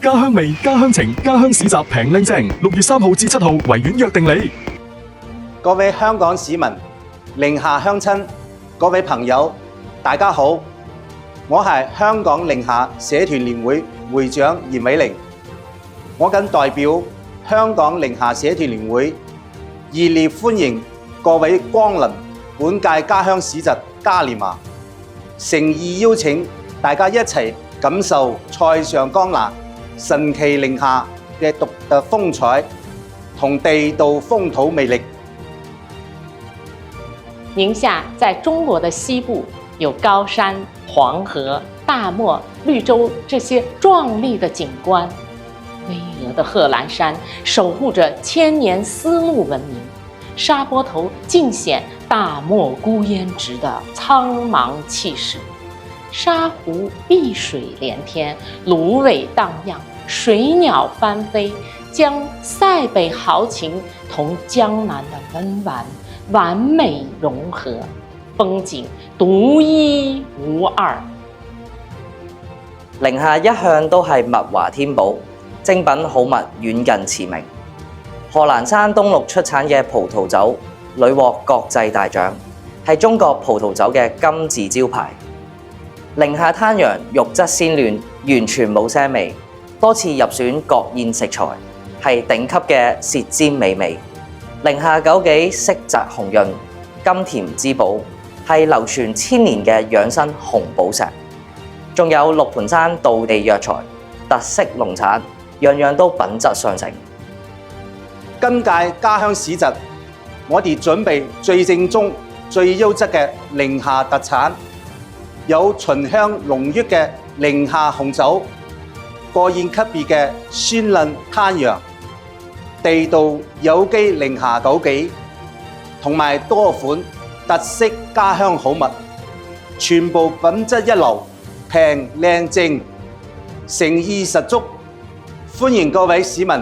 家鄉味、家鄉情、家鄉市集平靚正，6月3號至7號維園約定你。各位香港市民、寧夏鄉親、各位朋友，大家好，我係香港寧夏社團聯會會長嚴偉玲，我謹代表香港寧夏社團聯會熱烈歡迎各位光臨本屆家鄉市集嘉年華，誠意邀請大家一齊感受菜上江南神奇寧夏嘅獨特風采同地道風土魅力。寧夏在中國的西部，有高山、黃河、大漠、綠洲這些壯麗的景觀，巍峨的賀蘭山守護着千年絲路文明，沙坡頭盡顯大漠孤煙直的蒼茫氣勢，沙湖碧水連天，蘆葦蕩漾，水鳥翻飛，將塞北豪情同江南的溫婉完美融合，風景獨一無二。寧夏一向都係物華天寶，精品好物遠近馳名。賀蘭山東麓出產嘅葡萄酒屢獲國際大獎，係中國葡萄酒嘅金字招牌。寧夏灘羊肉質鮮嫩，完全冇腥味，多次入選國宴食材，係頂級嘅舌尖美味。寧夏枸杞色澤紅潤，甘甜滋補，係流傳千年嘅養生紅寶石。仲有六盤山道地藥材，特色農產，樣樣都品質上乘。今屆家鄉市集，我哋準備最正宗、最優質嘅寧夏特產，有醇香濃郁嘅寧夏紅酒，國宴級別嘅鮮嫩灘羊，地道有機寧夏枸杞，同埋多款特色家鄉好物，全部品質一流，平靚正，誠意十足，歡迎各位市民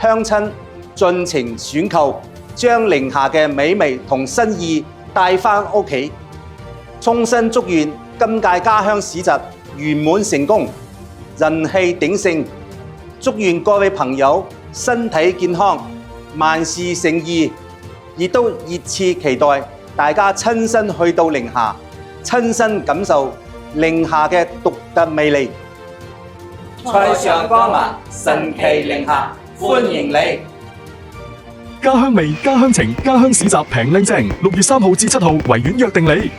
鄉親盡情選購，將寧夏嘅美味同新意帶返屋企。衷心祝願今屆家鄉市集圓滿成功，人氣鼎盛。祝願各位朋友身體健康，萬事勝意，亦都熱切期待大家親身去到寧夏，親身感受寧夏嘅獨特魅力。菜上江南，神奇寧夏，歡迎你！家鄉味、家鄉情、家鄉市集平靚正，6月3號至7號維園約定你。